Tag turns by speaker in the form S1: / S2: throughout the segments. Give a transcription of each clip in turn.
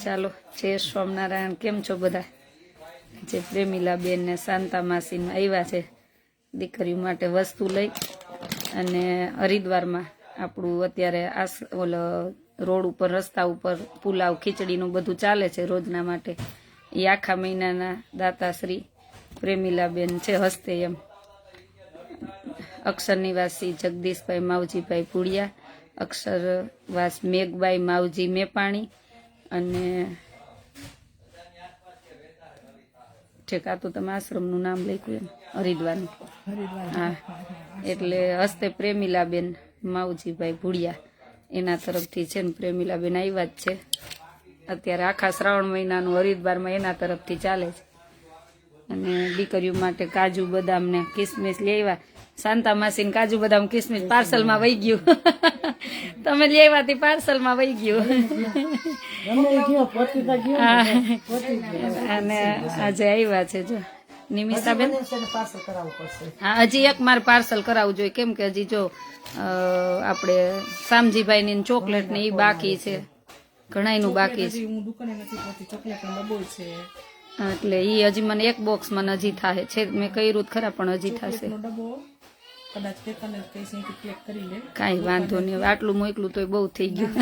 S1: ચાલો જય સ્વામિનારાયણ. કેમ છો બધા? જે પ્રેમીલાબેન ને શાંતા માસી આવ્યા છે દીકરીઓ માટે વસ્તુ લઈ, અને હરિદ્વારમાં આપણું અત્યારે ઓલો રોડ ઉપર રસ્તા ઉપર પુલાવ ખીચડીનું બધું ચાલે છે રોજના માટે. એ આખા મહિનાના દાતાશ્રી પ્રેમીલાબેન છે હસ્તે એમ. અક્ષર નિવાસી જગદીશભાઈ માવજીભાઈ પુડિયા, અક્ષરવાસ મેઘબાઈ માવજી મેપાણી, અને ઠીક આ તો તમે આશ્રમનું નામ લખ્યું એમ હરિદ્વારનું. હા, એટલે હસ્તે પ્રેમીલાબેન માવજીભાઈ ભુડિયા એના તરફથી છે ને પ્રેમીલાબેન આવ્યા જ છે. અત્યારે આખા શ્રાવણ મહિનાનું હરિદ્વારમાં એના તરફથી ચાલે છે. અને દીકરીઓ માટે કાજુ બદામ ને કિસમિસ લઈ આવ્યા. શાંતા માસી કાજુ બદામ કિસમિસ પાર્સલમાં વહી ગયું. તમે લઈ આવ્યા પાર્સલમાં વહી ગયું. અને આજે આવ્યા છે જો નિમિષાબેન. હા, હજી એક મારે પાર્સલ કરાવવું જોઈએ, કેમ કે હજી જો આપણે શામજીભાઈ ની ચોકલેટ ને એ બાકી છે, ઘણા નું બાકી છે. એટલે એ હજી મને એક બોક્સ મને હજી થાય છે. મેં કર્યું ખરા પણ હજી થશે. કઈ વાંધો નહીં, આટલું મોકલું તો બહુ થઈ ગયું.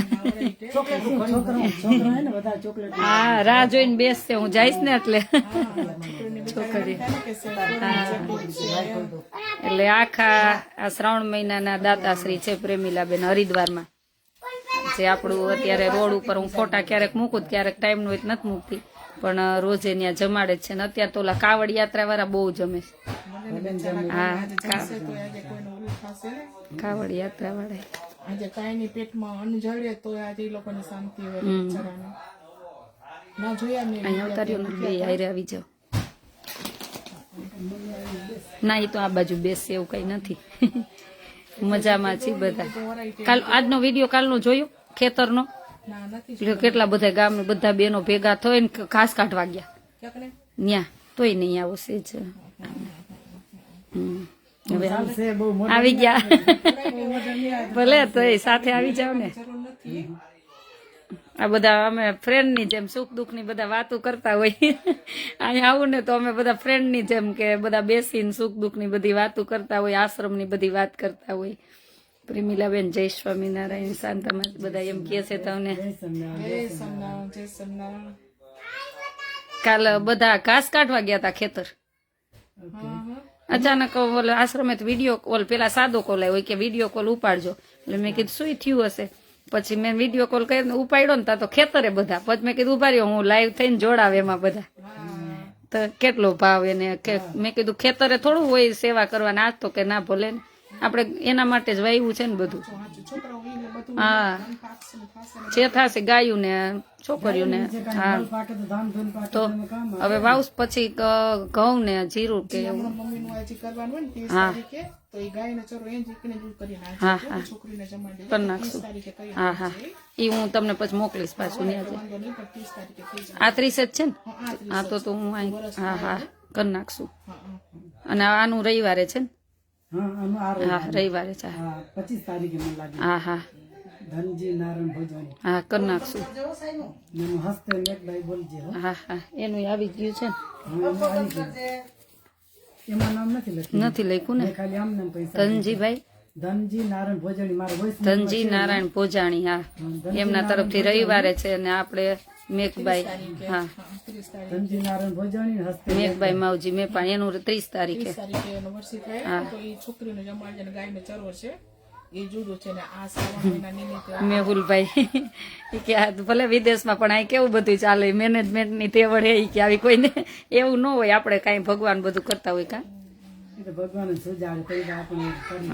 S1: હા, રાહ જોઈને બેસશે, હું જઈશ ને એટલે છોકરી. એટલે આખા આ શ્રાવણ મહિનાના દાતાશ્રી છે પ્રેમીલાબેન હરિદ્વારમાં. જે આપણું અત્યારે રોડ ઉપર હું ફોટા ક્યારેક મૂકું, ક્યારેક ટાઈમ નો નથી મૂકતી, પણ રોજે ત્યાં જમાડે છે. ને અત્યારે તો ઓલા કાવડ યાત્રા વાળા બહુ જમે છે. હા, કાવડ યાત્રા વાળા
S2: આજે કાયની પેટમાં અન્ન જળે તો આજે લોકોને શાંતિ હોય. ના જોયા ને
S1: અહીંયા ઉતાર્યો ને બે હારે આવી જાવ. ના, એ તો આ બાજુ બેસશે એવું કઈ નથી. મજામાં છે બધા. કાલ આજનો વિડીયો કાલનો જોયો ખેતરનો, કેટલા બધા ગામ બધા બેનો ભેગા થઈને ઘાસ કાઢવા ગયા ન્યા, તોય નહીં આવો છે જ. હવે આવી ગયા ભલે તો સાથે આવી જાવ ને. આ બધા અમે ફ્રેન્ડ ની જેમ સુખ દુઃખ ની બધા વાતો કરતા હોય. અહીંયા આવું ને તો અમે બધા ફ્રેન્ડ ની જેમ કે બધા બેસીને સુખ દુઃખ ની બધી વાતો કરતા હોય, આશ્રમ ની બધી વાત કરતા હોય. પ્રેમીલાબેન જય સ્વામિનારાયણ. શાંતામાં બધા એમ કે છે તમને. કાલ બધા ઘાસ કાઢવા ગયા હતા ખેતર. અચાનક ઓલો આશ્રમે વિડીયો કોલ, પેલા સાદો કોલ આવ્યો કે વિડીયો કોલ ઉપાડજો. એટલે મેં કીધું શું થયું હશે. પછી મેં વિડીયો કોલ કરીને ઉપાડ્યો ને તો ખેતરે બધા. પછી મેં કીધું ઉભા રહ્યો, હું લાઈવ થઈને જોડાવે એમાં બધા. તો કેટલો ભાવ એને. મેં કીધું ખેતરે થોડું હોય સેવા કરવાના, આજ તો કે ના ભલે ને આપણે એના માટે જ વાવ્યું છે ને બધું. હા, જે થશે ગાયું ને છોકરીઓ ને. હા, તો હવે વાવસ પછી ઘઉં ને જીરું કે એવું. હા હા હા, કરી નાખશું. હા હા, એ હું તમને પછી મોકલીશ પાછું. આ 30 જ છે ને? હા, તો હું અહીં. હા હા, કરી નાખશું. અને આનું રવિવારે છે ને? હા, રવિવારે છે.
S3: 25 તારીખે મને લાગે.
S1: હા હા,
S3: ધનજી નારાયણ ભોજવાની.
S1: હા, કરી નાખશું.
S3: હસ્તે મેઘભાઈ બોલજે.
S1: હા હા, એનું આવી ગયું છે ને?
S3: એમાં નામ નથી લખ્યું.
S1: નથી લખ્યું ને?
S3: ખાલી આમ નામ પૈસા.
S1: ધનજીભાઈ
S3: ધનજી નારાયણ ભોજાણી, મારો વોઇસ.
S1: ધનજી નારાયણ ભોજાણી. હા, એમના તરફથી રવિવારે છે. અને આપણે મેઘભાઈ. હા,
S3: ધનજી નારાયણ ભોજાણી હસ્તે
S1: મેઘભાઈ માવજી મેપાણી, એનું 30 તારીખે. હા,
S2: છોકરીને જમાડે ગાયને ચરવો છે એ જુદું છે. ને આ શ્રાવણ મહિના નિમિત્તે
S1: મેહુલભાઈ કે ભલે વિદેશમાં પણ અહીં કેવું બધું ચાલે, મેનેજમેન્ટ ની તેવડ એ કે આવી કોઈને એવું ન હોય. આપણે કઈ ભગવાન બધું કરતા હોય કા.
S3: ભગવાન સુજાડે.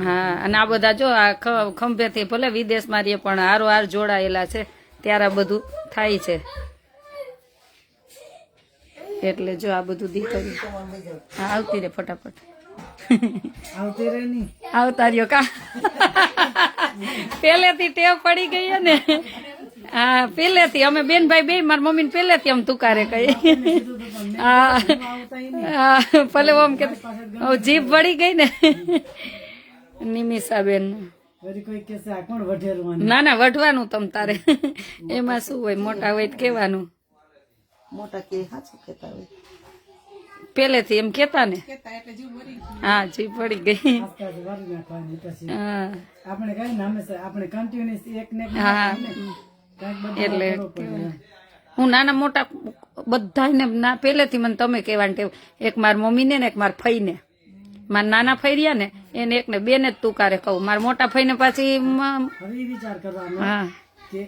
S1: હા, અને આ બધા જો આ ખંભેથી ભલે વિદેશમાં રહીએ પણ હારો હાર જોડાયેલા છે, ત્યારે બધું થાય છે. એટલે જો આ બધું દીકરી. હા, આવતી રે ફટાફટ.
S3: આવતી રે ની
S1: આવતા રહ્યો કા. પેલેથી ટેવ પડી ગઈ ને. હા, પેલેથી અમે બેનભાઈ બે મારા મમ્મી ને પેલેથી આમ તુકારે કહી. હા હા, ભલે આમ કે જીભ વળી ગઈ ને. નિમિષાબેન
S3: વળી કોઈ કહેશે આ કોણ વઢેરવાનું
S1: ના ના વઢવાનું તમ તારે એમાં શું હોય મોટા હોય તો કેવાનું
S4: મોટા કે સાચું કહેતા હોય.
S1: પેલેથી એમ કેતા ને
S2: કેતા એટલે જીવ ભરી ગયું.
S1: હા જી પડી ગઈ
S3: આસ્તા વાળી નાખવાની પછી
S1: હા
S3: આપણે કઈ ને હંમેશા આપણે કન્ટિન્યુઅસ એક ને એક
S1: હા. એટલે હું નાના મોટા બધાને ના પહેલેથી મને તમે કહેવાની ટેવ એક મારા મમ્મીને ને એક મારા ફઈને મારા નાના ફઈ રહ્યા ને એને એક ને બેને જ તુકારે કહું મારા મોટા ફઈને પાછી
S3: હવે ઈ વિચાર કરવાનો
S1: હા
S3: કે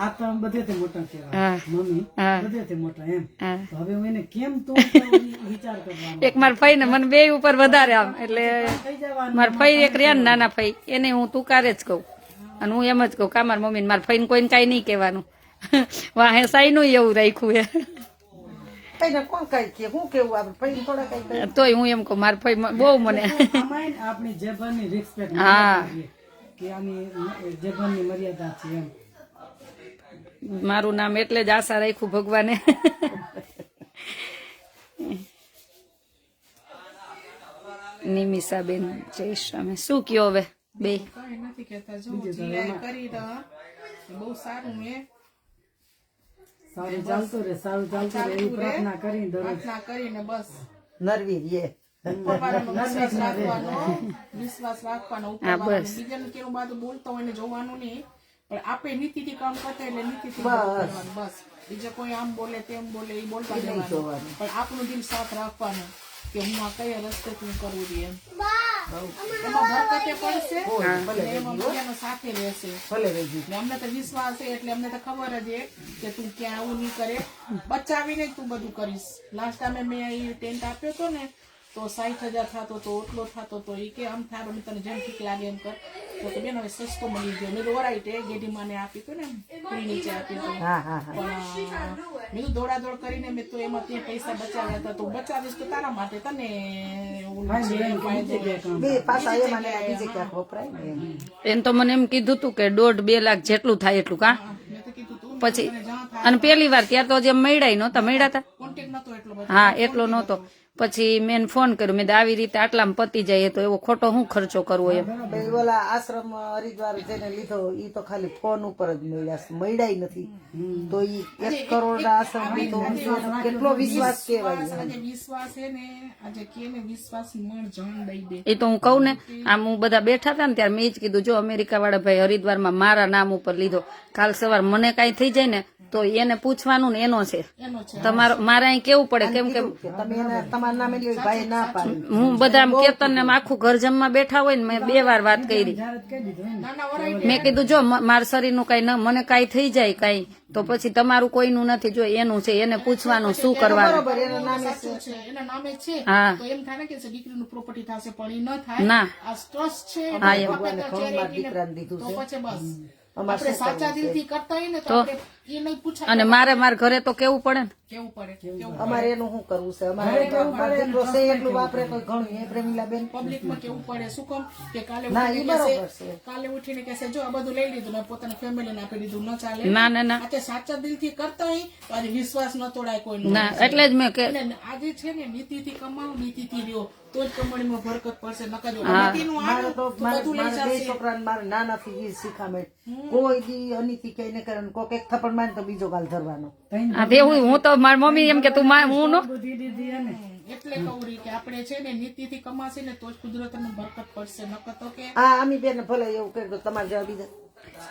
S3: આ તો આમ બધેથી મોટા કહેવાય
S1: હા
S3: મમ્મી
S1: હા.
S3: બધેથી મોટા એમ
S1: હા
S3: તો હવે હું એને કેમ તો વિચાર કરવાનો
S1: એક મારા ફઈને મને બે ઉપર વધારે આમ એટલે
S3: થઈ જવાનું
S1: મારા ફઈ એક રહ્યા ને નાના ફઈ એને હું તુકારે જ કહું અને હું એમ જ કહું કા મારા મમ્મીને મારા ફઈને કોઈને કાંઈ નહીં કહેવાનું વાહે સાઈનું એવું રાખ્યું એ
S4: કઈને કોણ કઈ કે હું કેવું આપણે પૈકી થોડા કઈ કહે.
S1: તોય હું એમ કહું મારા ફઈ બહુ મને
S3: આમાંય ને આપણી જબાનની રિસ્પેક્ટ
S1: હા.
S3: કે આની જબાનની મર્યાદા છે એમ
S1: મારું નામ એટલે જ આશા રાખ્યું ભગવાને નિમિષાબેન જય સ્વામી શું કયો હવે બે
S2: કઈ નથી કેતા જો જીઆઈ કરી રહ્યા બહુ સારું મેં
S3: સારું ચાલતું રે એવી પ્રાર્થના કરીને દરરોજ
S2: પ્રાર્થના કરીને બસ
S4: નરવી રે
S2: ઉપરવાળાનો વિશ્વાસ રાખવાનો વિશ્વાસ રાખવાનો ઉપરવાળાનો. બીજાનું કેવું બાજુ બોલતો હોય ને જોવાનું નહીં પણ આપણે નીતિથી કામ કરતા એટલે નીતિથી કામ કરવાનું બસ. બીજા કોઈ આમ બોલે તેમ બોલે એ બોલતા જવાનું પણ આપણું દિલ સાફ રાખવાનું કે હું આ કયા રસ્તેથી કરવું જોઈએ એમ. એમાં ભરકતે પડશે અને એમાં બીજાનો સાથે રહેશે.
S4: ભલે રહી ગયું.
S2: ને અમને તો વિશ્વાસ છે એટલે અમને તો ખબર જ છે કે તું ક્યાં આવું નહીં કરે બચાવીને જ તું બધું કરીશ. લાસ્ટ ટાઈમે મેં અહીં ટેન્ટ આપ્યો હતો ને તો 60,000 થતો તો ઓટલો થતો તો એ કે આમ થાય તને જેમ ઠીક લાગે એમ કર તો બેન હવે સસ્તો મળી ગયો. મેં ઓરાઈટ ગેડીમાને આપી હતું ને ફૂલ નીચે આપી હતું
S4: હા હા હા
S2: પણ મેં દોડાદોડ કરીને મેં તો એમાં ત્યાં પૈસા બચાવ્યા હતા તો બચાવીશ તો તારા માટે તને ઓલું છે, ફાયદો રહેશે.
S4: બે પાછા એમાં ને બીજે ક્યાંક વપરાય ને એમ.
S1: એને તો મને એમ કીધું તું કે 1.5-2 લાખ જેટલું થાય એટલું કા
S2: મેં તો કીધું તું
S1: પછી
S2: તને જ્યાં થાય
S1: અને પેલી વાર ત્યાં તો જે મળ્યા નહોતા મળ્યા હતા
S2: કોન્ટેક્ટ નતો એટલો બધો
S1: હા એટલો નહોતો પછી મેં ફોન કર્યો મેં કીધું આવી રીતે આટલામાં પતી જાય તો એવો ખોટો હું ખર્ચો કરવો એમ
S4: ભાઈ ઓલા આશ્રમ હરિદ્વાર જેને લીધો ઈ તો ખાલી ફોન ઉપર જ મળ્યા નથી તો ઈ 1 કરોડ ના આશ્રમ લીધો કેટલો વિશ્વાસ કહેવાય.
S2: આજે વિશ્વાસ છે ને આજે કે ને વિશ્વાસ મણ જાન દઈ દે.
S1: એ તો હું કહું ને આમ હું બધા બેઠા હતા ને ત્યારે મેં જ કીધું જો અમેરિકા વાળા ભાઈ હરિદ્વારમાં મારા નામ ઉપર લીધો કાલ સવાર મને કાંઈ થઈ જાય ને તો એને પૂછવાનું ને એનો છે
S2: એનો છે
S1: તમારો મારે અહીં કેવું પડે કેમ કે
S4: કે તમે એને તમારા નામે લ્યો ભાઈ ના પાડી.
S1: હું બધા આમ કેતન ને આખું ઘર જમવા બેઠા હોય ને મેં 2 વાર વાત કરી
S3: જ્યારે જ કહી દીધું ને
S2: નાના વરાઈ
S1: મેં કીધું જો મારા શરીરનું કઈ મને કાંઈ થઈ જાય કાંઈ તો પછી તમારું કોઈનું નથી જો એનું છે એને પૂછવાનું શું કરવાનું
S4: બરાબર એના નામે
S2: સાચું છે એના નામે છે
S1: હા.
S2: તો એમ થાય ને કે દીકરીનું પ્રોપર્ટી થશે પણ એ ન થાય
S1: ના
S2: આ ટ્રસ્ટ છે
S1: હા, એમ.
S2: ભગવાનને charity ને
S4: દીકરાને દીધું
S2: તો
S4: છે.
S2: પછી બસ
S4: અમારે
S2: આપણે સાચા દિલથી કરતા હોય ને તો આપણે એ નહીં પૂછાય
S1: અને મારે મારા ઘરે તો કેવું પડે ને
S2: કેવું પડે કેવું
S4: અમારે એનું શું કરવું છે અમારે મારો દીકરો છે એટલું વાપરે તો ઘણું એ પ્રેમીલાબેન.
S2: પબ્લિકમાં કેવું પડે શું કામ કે કાલે
S4: ના,
S2: ઉઠીને
S4: ઈ બરોબર
S2: કહેશે
S4: છે.
S2: કાલે ઉઠીને કહેશે જો આ બધું લઈ લીધું ને પોતાની ફેમિલીને આપી દીધું ન ચાલે
S1: ના ના ના
S2: આજે સાચા દિલથી કરતા હોય તો આજે વિશ્વાસ ન તોડાય કોઈનો
S1: ના એટલે જ મેં કે
S2: અને આજે છે ને નીતિથી કમાવો નીતિથી રહ્યો તો જ કમાણીમાં બરકત પડશે નકર જો નીતિનું
S4: મારે
S2: આવ્યું
S4: તો
S2: તો બધું લઈ
S4: મારા બે
S2: જશે
S4: છોકરાને મારે નાનાથી ઈ શીખામણ કોઈ દી અનીતિ કઈ ન કરે ને કોક એક થપ્પડ મારે તો બીજો ગાલ ધરવાનો.
S1: હા તેવું હું તો મારી મમ્મી એમ કે તું હું નો
S3: બુદ્ધિ દીધી એને
S2: એટલે કહું રહી કે આપણે છે ને નીતિથી કમાશે ને તો જ કુદરતને બરકત પડશે નકર તો કે
S4: આ આમી બેન ભલે એવું કરે તો તમારે જવા બીજા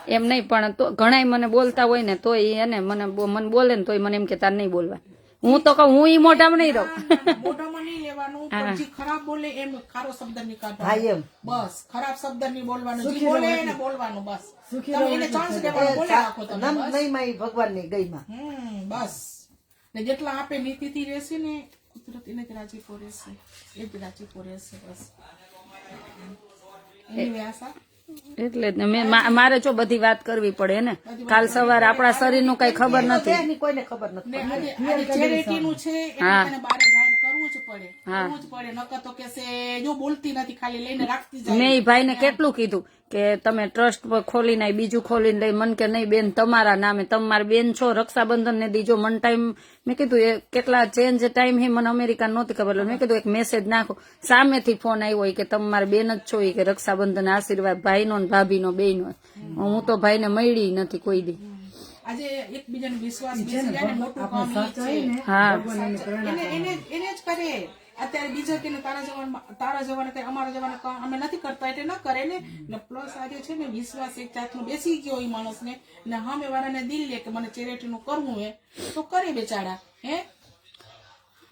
S1: એમ નહીં પણ તો ઘણાય મને બોલતા હોય ને તોય એને મને બોલે ને તોય મને એમ કે તાર નહીં બોલવા હું તો કહું હું ઈ મોઢામાં નહીં રહું
S2: મોઢામાં નહીં લેવાનું પણ જે ખરાબ બોલે એમ ખારો શબ્દ નહીં
S4: હા
S2: કાઢવાનો
S4: એમ
S2: બસ ખરાબ શબ્દ નહીં બોલવાનું જે બોલે એને બોલવાનું બસ તમે એને ચાન્સ દેવાનો બોલે રાખો તમે
S4: નામ
S2: બસ
S4: નહીં માં ભગવાન ની ગઈમાં
S2: બસ ને જેટલા આપે નીતિથી રહેશે ને કુદરત એને જ રાજીપો રહેશે એ જ રાજીપો રહેશે બસ એની આશા
S1: એટલે જ ને મારે જો બધી વાત કરવી પડે ને કાલ સવારે આપણા શરીરનું કઈ ખબર નથી
S4: એની કોઈને ખબર નથી.
S2: ને આજે ચેરિટીનું છે એટલે તને બારે જાહેર કરવું જ પડે કરવું જ પડે. નકર તો કેસે જો બોલતી નથી, ખાલી લઈને રાખતી જાય.
S1: મેં ઈ ભાઈને કેટલું કીધું કે તમે ટ્રસ્ટ ખોલીને બીજું ખોલીને લઈ, મન કે નહીં બેન તમારા નામે, તમારી બેન છો, રક્ષાબંધન ને દીજો મન ટાઈમ. મેં કીધું એ કેટલા ચેન્જ ટાઈમ હે મને અમેરિકા નહોતી ખબર. મેં કીધું એક મેસેજ નાખો. સામેથી ફોન આવ્યો હોય કે તમારી બેન જ છો, કે રક્ષાબંધન આશીર્વાદ ભાઈનો ને ભાભીનો બેયનો. હું તો ભાઈને મળી નથી કોઈ દી.
S2: આજે એકબીજાનો વિશ્વાસ બેસી જાય ને મોટું કામ ઈ છે.
S1: હા
S2: એને જ કરે. અત્યારે બીજા કે તારા જવાને કઈ અમારા જવાને અમે નથી કરતા એટલે ન કરે ને. પ્લસ આજે છે ને વિશ્વાસ એક જાતનો બેસી ગયો એ માણસ ને સામે વાળાને દિલ લે કે મને ચેરિટી નું કરવું હે તો કરે બેચારા. હે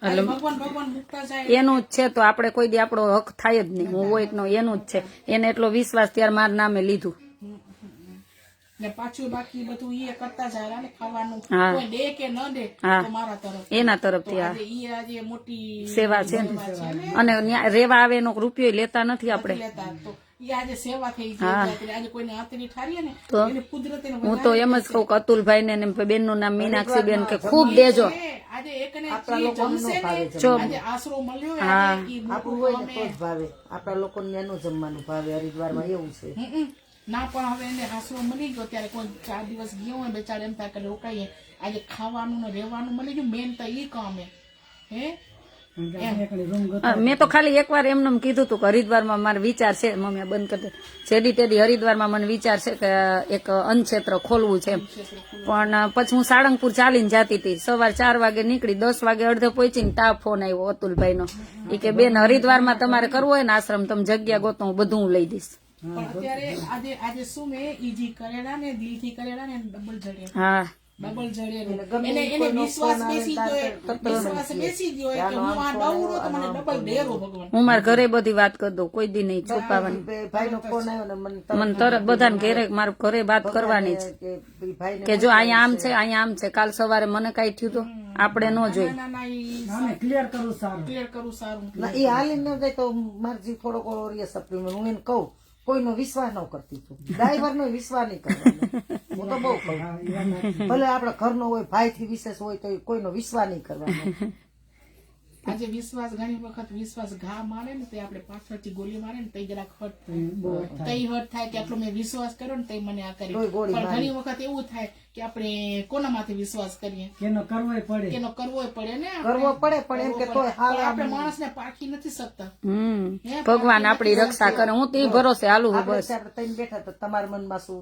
S2: ભગવાન ભગવાન મૂકતા જાય
S1: એનું જ છે તો આપણે કોઈ દી આપણો હક થાય જ નહીં. હું હોય નો એનું જ છે. એને એટલો વિશ્વાસ ત્યારે મારા નામે લીધું.
S2: ને પાછું બાકી બધું ઈ કરતા જાય ને ખાવાનું કોઈ દે કે ન દે તો મારા તરફ
S1: એના તરફથી
S2: ઈ આજે મોટી
S1: સેવા છે ને. અને રેવા આવે એનો રૂપિયો લેતા નથી આપણે.
S2: લેતા તો ઈ આજે સેવા થઈ જાય. આજે કોઈને હાથની ઠારીએ ને એને કુદરતે
S1: હું તો એમ જ કહું કે અતુલભાઈ ને બેન નું નામ મીનાક્ષી બેન કે ખૂબ દેજો.
S2: આજે એકને જમશે ને આજે આશરો મળ્યો
S4: આપણું હોય ને તો જ ભાવે. આપણા લોકોને એનું જમવાનું ભાવે. હરિદ્વારમાં એવું છે.
S2: ના પણ હવે એને આશરો મળી ગયો ત્યારે કોઈ 4 દિવસ ગયો હોય બેચારા એમ થાય કે રોકાઈએ. આજે ખાવાનું ને રહેવાનું મળી ગયું. મેન તો ઈ કામ હે.
S1: મેં તો ખાલી એકવાર એમને કીધું હતું કે હરિદ્વારમાં મારો વિચાર છે. મમ્મી બંધ કરી દે. જેડી તેડી હરિદ્વારમાં મને વિચાર છે કે એક અન્નક્ષેત્ર ખોલવું છે. પણ પછી હું સાળંગપુર ચાલીને જતી હતી. સવાર 4 વાગે નીકળી, 10 વાગે અડધે પહોંચીને તા ફોન આવ્યો અતુલભાઈ નો. એ કે બેન હરિદ્વારમાં તમારે કરવો હોય ને આશ્રમ, તમે જગ્યા ગોતો, હું બધું હું લઈ દઈશ.
S2: પણ અત્યારે આજે શું મેં ઈજી કરેલા ને દિલથી કરેલા ને ડબલ જડે.
S1: હા
S2: ડબલ જડે. એને વિશ્વાસ બેસી ગયો. વિશ્વાસ બેસી ગયો કે હું આ ડવરો તો મને ડબલ દેરો ભગવાન.
S1: હું મારા ઘરે બધી વાત કરી દઉં, કોઈ દી નહીં છુપાવાની.
S4: ભાઈનો ફોન આવ્યો ને
S1: મને તરત બધાને ઘરે મારા ઘરે વાત કરવાની જ કે જો અહીંયા આમ છે, અહીંયા આમ છે. કાલ સવારે મને કઈ થયું તો આપણે ન જોઈ.
S3: ક્લિયર કરવું સારું.
S2: ક્લિયર કરું સારું.
S4: એ હાલી ન જાય તો મારજી થોડો ઘણો રે સપ્લિમેન્ટ. હું એને કહું કોઈનો વિશ્વાસ ન કરતી તું. ડ્રાઈવર નો વિશ્વાસ નહીં કરવાનો. હું તો બહુ કહું. ભલે આપડા ઘરનો હોય, ભાઈ થી વિશેષ હોય તો કોઈનો વિશ્વાસ નહીં કરવાનો.
S2: આજે વિશ્વાસ ઘણી વખત વિશ્વાસ ઘા મારે ને તે આપણે પાછળથી ગોળી મારે ને તે જરાક હટ થાય. તઈ હટ થાય કે આટલો મેં વિશ્વાસ કર્યો ને તે મને આ કર્યું. પણ ઘણી વખત એવું થાય કે આપણે કોનામાંથી વિશ્વાસ કરીએ.
S3: કેનો કરવો પડે.
S2: કેનો કરવો પડે ને.
S4: કરવો પડે પણ એમ કે તોય હાલ
S2: આપણે માણસને પારખી નથી શકતા.
S1: ભગવાન આપણી રક્ષા કરે. હું તો એ ભરોસે હાલું. બસ
S4: આપણે તઈને બેઠા તો તમારા મનમાં શું,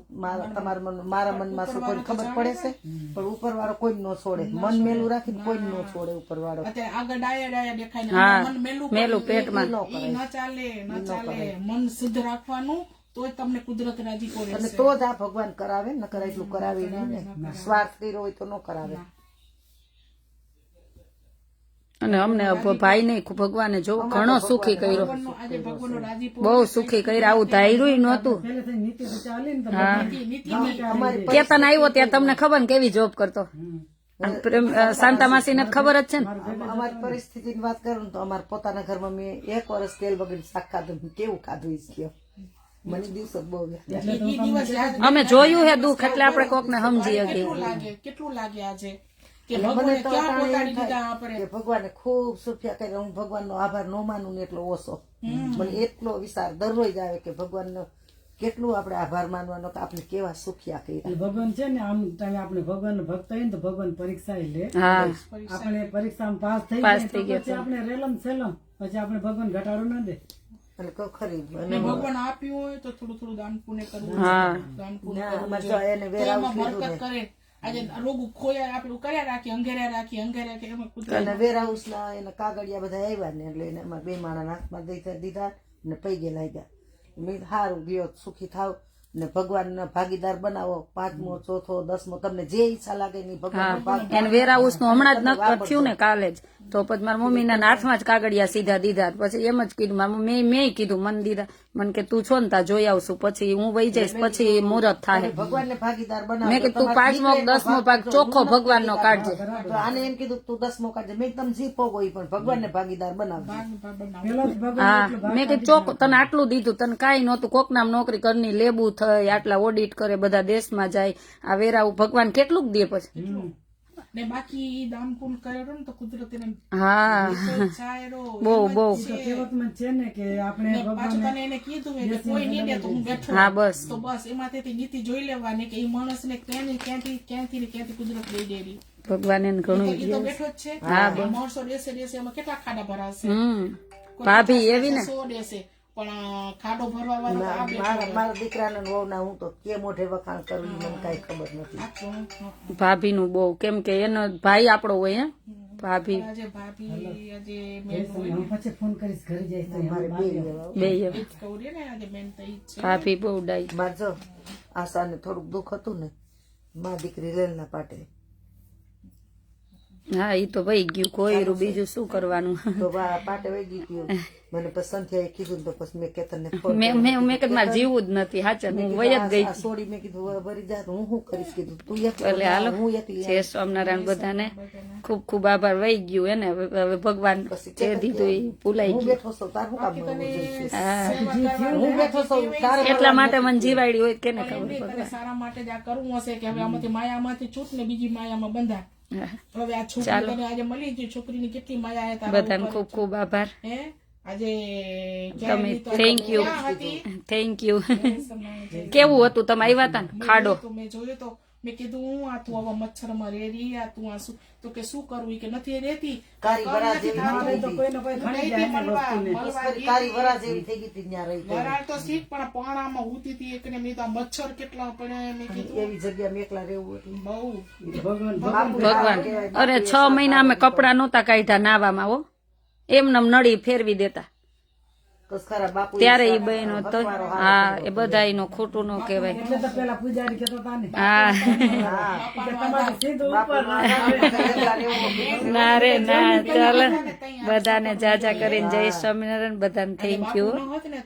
S4: તમારા મન, મારા મનમાં શું કોઈ ખબર પડે છે. પણ ઉપર વાળો કોઈ ન છોડે. મન મેલું રાખીને કોઈ ન છોડે ઉપર વાળો.
S2: અત્યારે આગળ ડાયા દેખાય ને મન
S1: મેલું પેટમાં
S2: ન ચાલે. મન શુદ્ધ રાખવાનું તો તમને કુદરત રાજી કરે.
S4: અને તો જ આ ભગવાન કરાવે. ન કરાય એટલું કરાવે નહીં ને. સ્વાર્થ કર્યો હોય તો ન કરાવે.
S1: અને અમને ભાઈ નહીં ભગવાને જો ઘણો સુખી કર્યો.
S2: આજે ભગવાનનો રાજીપો
S1: બહુ સુખી કર્યા. આવું ધાર્યું નહોતું. કેતન આવ્યો ત્યાં તમને ખબર ને કેવી જોબ કરતો. શાંતા માસી ને ખબર જ છે ને.
S4: અમારી પરિસ્થિતિ ની વાત કરું તો અમારા પોતાના ઘરમાં મેં 1 વર્ષ તેલ વગર શાક ખાધું. કેવું ખાધું ઈ મને દિવસો બહુ
S1: અમે જોયું હે દુઃખ એટલે આપણે કોક ને સમજી
S2: શકીએ. કેટલું લાગે આજે કે ભગવાને ક્યાં પહોંચાડી દીધા આપણે.
S4: ભગવાને ખૂબ સુખ્યા કર્યા. હું ભગવાનનો આભાર ન માનું ને એટલો ઓછો. મને એટલો વિચાર દરરોજ આવે કે ભગવાનનો કેટલું આપણે આભાર માનવાનો કે આપણે કેવા સુખ્યા કર્યા.
S3: ભગવાન છે ને આમ તમે આપણે ભગવાન ભક્ત હોય ને તો ભગવાન પરીક્ષા લે. આપણે પરીક્ષામાં પાસ થઈ ગયા પછી આપણે રેલમ સેલમ પછી આપણે ભગવાન ઘટાડો ના દે.
S4: ખરી
S2: ભગવાન આપ્યું હોય તો થોડું થોડું દાન પુણ્ય કરવું. દાન પુણ્ય કરે. આજે રોગ ખોયા આપણે કર્યા રાખી અંઘેર્યા
S4: વેર હાઉસ ના એના કાગળિયા બધા આવ્યા ને એટલે એને અમારા 2 માણસ હાથમાં દીધા ને પૈગે લાગ્યા. મેં સારું ગયો સુખી થાવ ને ભગવાન ભાગીદાર બનાવો. 5મો 4થો 10મો તમને જે ઈચ્છા લાગે ને ભગવાન.
S1: એને વેર હાઉસ નું હમણાં જ થયું ને કાલે જ. તો પછી મારા મમ્મી ના હાથમાં જ કાગળિયા સીધા દીધા. પછી એમ જ કીધું મારા મેં કીધું મને દીધા. મને કે તું છો ને તા જોઈ આવશું પછી હું વહી જઈશ પછી મુહૂર્ત થાય.
S4: ભગવાન ને ભાગીદાર બનાવો.
S1: મેં કીધું તું 5મો 10મો ભાગ ચોખ્ખો ભગવાન નો કાઢજે.
S4: તો આને એમ કીધું તું 10મો કાઢજે. મેં એકદમ જીપો ગઈ પણ ભગવાન ને ભાગીદાર બનાવજો.
S1: હા મેં કીધું ચોખ્ખો તને આટલું દીધું તને કઈ નહોતું. કોક નામ નોકરી કરની લેબુ થઈ આટલા ઓડિટ કરે બધા દેશમાં જાય. આ વેરાવું ભગવાન કેટલું દે પછી.
S2: ને બાકી દાન પુણ કરેલો ને તો કુદરત એને
S1: હા
S2: ચાયરો
S1: બહુ
S3: કહેવતમાં છે ને કે આપણે
S2: પાછું તને એને કીધું હોય કે કોઈ નહીં દે તો હું બેઠો
S1: હા બસ
S2: તો બસ એમાંથી નીતિ જોઈ લેવાની કે એ માણસ ને ક્યાંથી કુદરત દઈ દેવી
S1: ભગવાન એને ઘણું
S2: એ તો બેઠો જ છે માણસો દેશે એમાં કેટલા ખાડા ભરાશે
S1: ભાભી એવી ને
S2: 100 દેશે પણ ખાડો ભરવા વાળો તો આ બેઠો
S4: મારા દીકરાને વહુ ના હું તો કે મોઢે વખાણ કરું ઈ મને કઈ ખબર નથી
S1: ભાભીનું બહુ કેમ કે એનો ભાઈ આપણો હોય હે ભાભી
S2: આજે ભાભી આજે
S3: હું પછી ફોન કરીશ ઘરે જઈશ તો
S4: મારે બે લેવા
S1: બે
S2: કૌરી ને આજે બેન તો ઈ જ છે
S1: ભાભી બહુ ડાઈ
S4: મારે જો આશાને થોડુંક દુઃખ હતું ને માં દીકરી રેલના પાટે
S1: હા ઈ તો વહી ગયું કોયરું બીજું શું કરવાનું
S4: તો પાટે વહી ગયું મને પછી સંધ્યાએ કીધું તો પછી મેં કેતનને ફોન
S1: મેં કીધું મારે જીવવું જ નથી હાચર હું વય જ ગઈ
S4: સોડી મેં કીધું ભરી જા તો હું શું કરીશ કીધું તું
S1: એટલે હાલો
S4: હું એકલી
S1: જય સ્વામિનારાયણ બધાને ખૂબ ખૂબ આભાર વહી ગયું એને હવે ભગવાન જે દીધું એ ભૂલાઈ
S4: હું
S1: ગયું
S4: બેઠો છું તાર હું કામ
S1: હા
S4: હું બેઠો છું તારે
S1: એટલા માટે મને જીવાડી હોય કેને ખબર
S2: એમને તને સારા માટે જ આ કરવું હશે કે હવે આમાંથી માયામાંથી છૂટ ને બીજી માયામાં બંધા હવે આ છોકરી તને આજે મળી ગઈ છોકરીની કેટલી માયા હતા
S1: બધાને ખૂબ ખૂબ આભાર
S2: હે આજે
S1: તમે થેન્ક યુ કેવું હતું તમે આવ્યા હતા ને ખાડો
S2: તો મેં જોયું તો મેં કીધું હું આ તું આવા મચ્છરમાં રેડી આ તું આ શું તો કે શું કરવું કે નથી રહેતી
S4: કારી વરા જેવી
S3: આપણે તો કોઈને કોઈ ઘણી જાય ને વસ્તુને
S4: કારી વરા જેવી થઈ ગઈ હતી ત્યાં રહી ગઈ.
S2: વરાળ તો શીખ પણ પાણામાં ઉતી હતી એકને મેં તો આ મચ્છર કેટલા પડે મેં કીધું
S4: એવી જગ્યામાં એકલા રહેવું હતું
S2: બહુ
S1: ભગવાન અરે 6 મહિના અમે કપડા નહોતા કાઢ્યા નાવામાં હો એમને નળી ફેરવી દેતા
S4: કસ ખરા બાપુ
S1: ત્યારે એ બહેનો તો હા એ બધા ખોટું ન કહેવાય
S3: એટલે તો પેલા પૂજારી કહેતો હતા ને
S1: હા
S3: કે તમારે સીધું ઉપર
S1: ના રે ના ચાલ બધાને જાજા કરીને જય સ્વામિનારાયણ બધાને થેન્ક યુ
S2: ન હોત ને